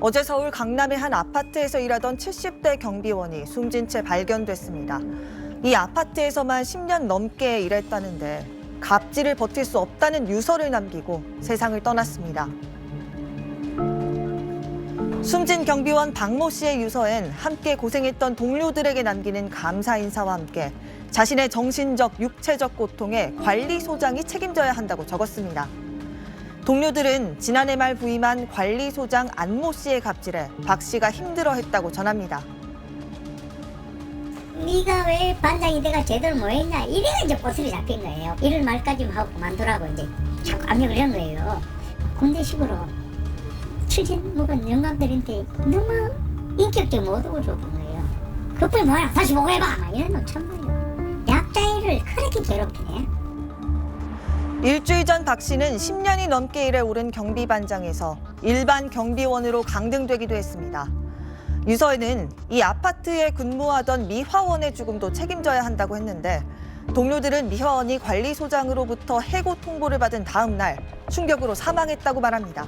어제 서울 강남의 한 아파트에서 일하던 70대 경비원이 숨진 채 발견됐습니다. 이 아파트에서만 10년 넘게 일했다는데 갑질을 버틸 수 없다는 유서를 남기고 세상을 떠났습니다. 숨진 경비원 박모 씨의 유서엔 함께 고생했던 동료들에게 남기는 감사 인사와 함께 자신의 정신적, 육체적 고통에 관리소장이 책임져야 한다고 적었습니다. 동료들은 지난해 말 부임한 관리소장 안모 씨의 갑질에 박 씨가 힘들어했다고 전합니다. 네가 왜 반장이 내가 제대로 뭐 했냐 이래가 이제 꼬투리 잡힌 거예요. 이럴 말까지만 하고 그만두라고 이제 자꾸 압력을 한 거예요. 군대식으로 출신 묵은 영감들한테 너무 인격적 모독을 줬던 거예요. 그뿐이 뭐야 다시 보고 해봐 막 이런 놈 참 거예요. 약자애를 그렇게 괴롭히네. 일주일 전 박 씨는 10년이 넘게 일해 오른 경비반장에서 일반 경비원으로 강등되기도 했습니다. 유서에는 이 아파트에 근무하던 미화원의 죽음도 책임져야 한다고 했는데 동료들은 미화원이 관리소장으로부터 해고 통보를 받은 다음 날 충격으로 사망했다고 말합니다.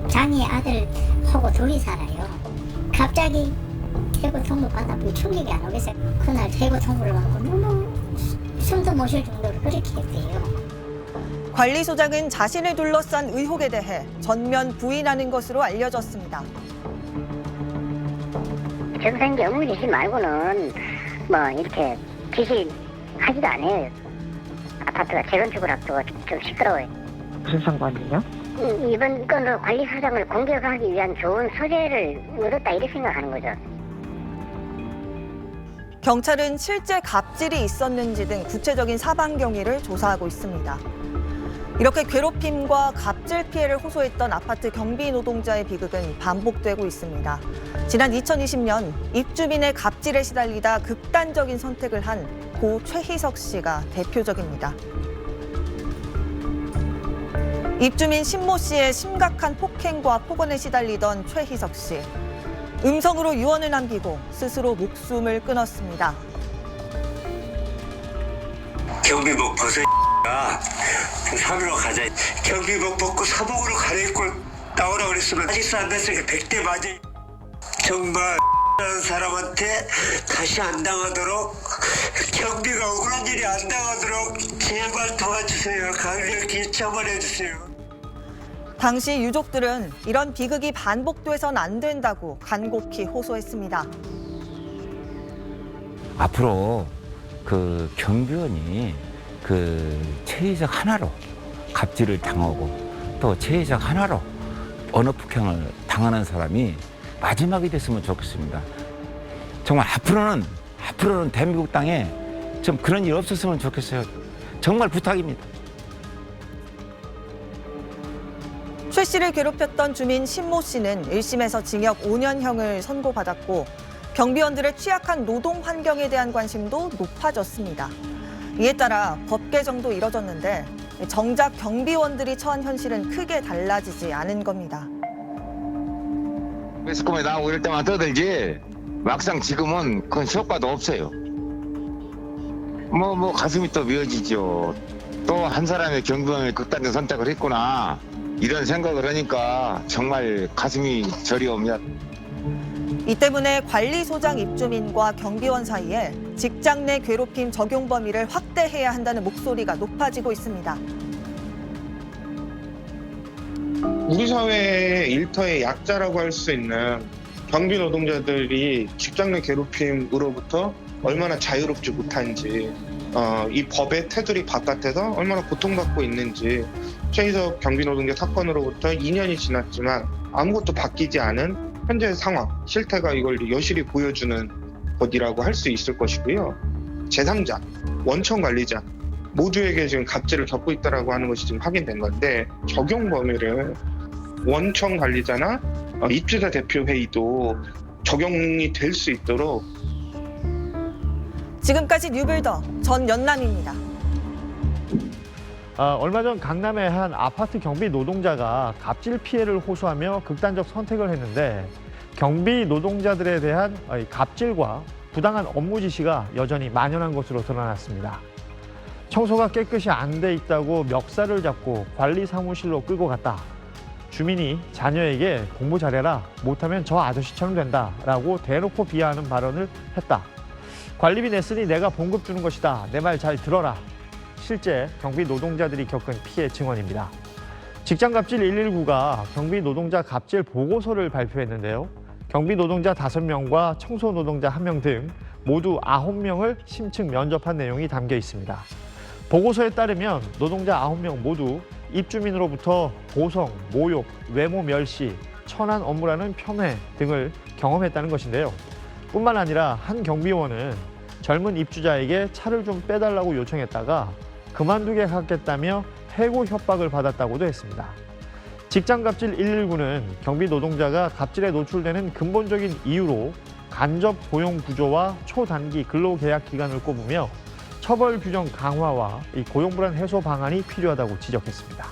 자기 아들하고 둘이 살아요. 갑자기 해고 통보 받아보니 충격이 안 오겠어요. 그날 해고 통보를 받고 너무 숨도 못 쉴 정도로 그렇게 했대요. 관리소장은 자신을 둘러싼 의혹에 대해 전면 부인하는 것으로 알려졌습니다. 정상적인 업무 지시 말고는 뭐 이렇게 지시하지도 않아요. 아파트가 재건축을 앞두고 좀 시끄러워요. 무슨 상관이냐? 이번 건으로 관리소장을 공격하기 위한 좋은 소재를 얻었다 이렇게 생각하는 거죠. 경찰은 실제 갑질이 있었는지 등 구체적인 사망 경위를 조사하고 있습니다. 이렇게 괴롭힘과 갑질 피해를 호소했던 아파트 경비 노동자의 비극은 반복되고 있습니다. 지난 2020년 입주민의 갑질에 시달리다 극단적인 선택을 한 고 최희석 씨가 대표적입니다. 입주민 신모 씨의 심각한 폭행과 폭언에 시달리던 최희석 씨. 음성으로 유언을 남기고 스스로 목숨을 끊었습니다. 경비복 벗어 사무로 가자. 경비복 벗고 사복으로 갈아입고 나오라 그랬으면 아직도 안 됐으니까 100대 맞아. 정말 라는 사람한테 다시 안 당하도록 경비가 억울한 일이 안 당하도록 제발 도와주세요. 강력히 처벌해주세요. 당시 유족들은 이런 비극이 반복돼선 안 된다고 간곡히 호소했습니다. 앞으로 그 경비원이 그 최희석 하나로 갑질을 당하고 또 최희석 하나로 언어 폭행을 당하는 사람이 마지막이 됐으면 좋겠습니다. 정말 앞으로는 대한민국 땅에 좀 그런 일 없었으면 좋겠어요. 정말 부탁입니다. 최 씨를 괴롭혔던 주민 신모 씨는 1심에서 징역 5년형을 선고받았고 경비원들의 취약한 노동 환경에 대한 관심도 높아졌습니다. 이에 따라 법 개정도 이뤄졌는데 정작 경비원들이 처한 현실은 크게 달라지지 않은 겁니다. 매스컴에 나오고 이럴 때만 떠들지 막상 지금은 그건 효과도 없어요. 뭐 가슴이 또 미어지죠. 또 한 사람의 경비원을 극단적 선택을 했구나 이런 생각을 하니까 정말 가슴이 저리옵니다. 이 때문에 관리소장 입주민과 경비원 사이에 직장 내 괴롭힘 적용 범위를 확대해야 한다는 목소리가 높아지고 있습니다. 우리 사회의 일터의 약자라고 할 수 있는 경비 노동자들이 직장 내 괴롭힘으로부터 얼마나 자유롭지 못한지, 이 법의 테두리 바깥에서 얼마나 고통받고 있는지, 최희석 경비 노동자 사건으로부터 2년이 지났지만 아무것도 바뀌지 않은 현재의 상황, 실태가 이걸 여실히 보여주는 것이라고 할 수 있을 것이고요. 제3자, 원청 관리자 모두에게 지금 갑질을 겪고 있다라고 하는 것이 지금 확인된 건데 적용 범위를 원청 관리자나 입주자 대표 회의도 적용이 될 수 있도록. 지금까지 뉴빌더 전연남입니다. 얼마 전 강남의 한 아파트 경비 노동자가 갑질 피해를 호소하며 극단적 선택을 했는데 경비 노동자들에 대한 갑질과 부당한 업무 지시가 여전히 만연한 것으로 드러났습니다. 청소가 깨끗이 안 돼 있다고 멱살을 잡고 관리 사무실로 끌고 갔다. 주민이 자녀에게 공부 잘해라, 못하면 저 아저씨처럼 된다라고 대놓고 비하하는 발언을 했다. 관리비 냈으니 내가 봉급 주는 것이다. 내 말 잘 들어라. 실제 경비 노동자들이 겪은 피해 증언입니다. 직장갑질 119가 경비 노동자 갑질 보고서를 발표했는데요. 경비 노동자 5명과 청소 노동자 1명 등 모두 9명을 심층 면접한 내용이 담겨 있습니다. 보고서에 따르면 노동자 9명 모두 입주민으로부터 고성, 모욕, 외모 멸시, 천한 업무라는 폄훼 등을 경험했다는 것인데요. 뿐만 아니라 한 경비원은 젊은 입주자에게 차를 좀 빼달라고 요청했다가 그만두게 하겠다며 해고 협박을 받았다고도 했습니다. 직장갑질 119는 경비 노동자가 갑질에 노출되는 근본적인 이유로 간접 고용 구조와 초단기 근로계약 기간을 꼽으며 처벌 규정 강화와 이 고용불안 해소 방안이 필요하다고 지적했습니다.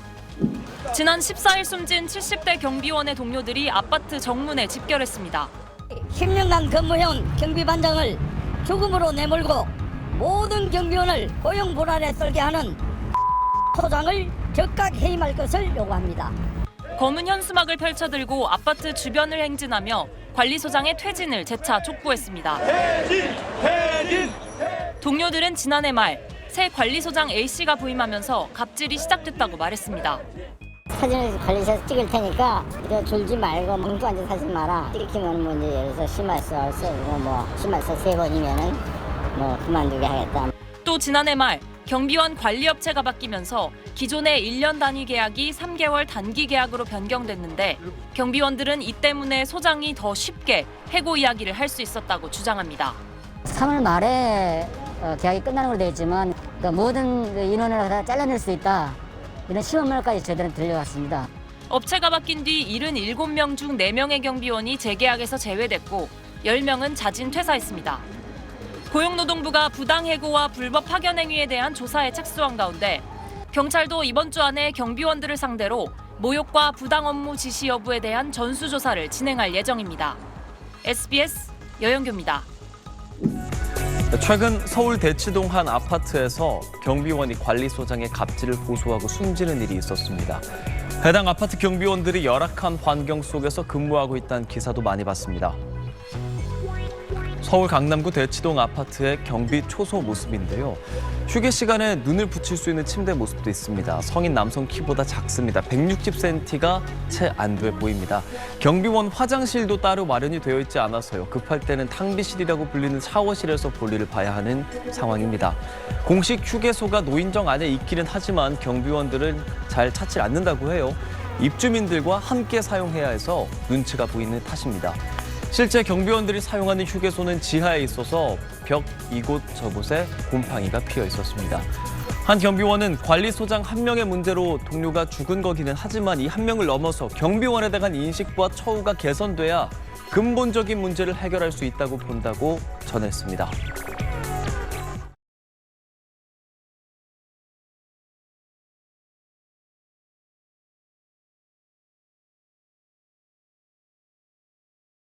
지난 14일 숨진 70대 경비원의 동료들이 아파트 정문에 집결했습니다. 10년간 근무해온 경비반장을 죽음으로 내몰고 모든 경비원을 고용 불안에 떨게 하는 소장을 즉각 해임할 것을 요구합니다. 검은 현수막을 펼쳐들고 아파트 주변을 행진하며 관리소장의 퇴진을 재차 촉구했습니다. 퇴진! 동료들은 지난해 말 새 관리소장 A씨가 부임하면서 갑질이 시작됐다고 말했습니다. 사진을 관리실에서 찍을 테니까 이거 졸지 말고 멍도 앉아 사진 마라. 찍히면 뭐 이제 예를 들어서 심할서 쓰고 뭐 심할서 3번이면은 뭐 그만두게 하겠다. 또 지난해 말 경비원 관리업체가 바뀌면서 기존의 1년 단위 계약이 3개월 단기 계약으로 변경됐는데 경비원들은 이 때문에 소장이 더 쉽게 해고 이야기를 할 수 있었다고 주장합니다. 3월 말에 계약이 끝나는 걸로 되어 있지만 모든 인원을 다 잘라낼 수 있다. 이런 시험말까지 저희들은 들려왔습니다. 업체가 바뀐 뒤 77명 중 4명의 경비원이 재계약에서 제외됐고 10명은 자진 퇴사했습니다. 고용노동부가 부당해고와 불법 파견 행위에 대한 조사에 착수한 가운데 경찰도 이번 주 안에 경비원들을 상대로 모욕과 부당 업무 지시 여부에 대한 전수조사를 진행할 예정입니다. SBS 여영규입니다. 최근 서울 대치동 한 아파트에서 경비원이 관리소장의 갑질을 고소하고 숨지는 일이 있었습니다. 해당 아파트 경비원들이 열악한 환경 속에서 근무하고 있다는 기사도 많이 봤습니다. 서울 강남구 대치동 아파트의 경비 초소 모습인데요. 휴게 시간에 눈을 붙일 수 있는 침대 모습도 있습니다. 성인 남성 키보다 작습니다. 160cm가 채 안 돼 보입니다. 경비원 화장실도 따로 마련이 되어 있지 않아서요. 급할 때는 탕비실이라고 불리는 샤워실에서 볼일을 봐야 하는 상황입니다. 공식 휴게소가 노인정 안에 있기는 하지만 경비원들은 잘 찾지 않는다고 해요. 입주민들과 함께 사용해야 해서 눈치가 보이는 탓입니다. 실제 경비원들이 사용하는 휴게소는 지하에 있어서 벽 이곳저곳에 곰팡이가 피어 있었습니다. 한 경비원은 관리소장 1명의 문제로 동료가 죽은 거기는 하지만 이 1명을 넘어서 경비원에 대한 인식과 처우가 개선돼야 근본적인 문제를 해결할 수 있다고 본다고 전했습니다.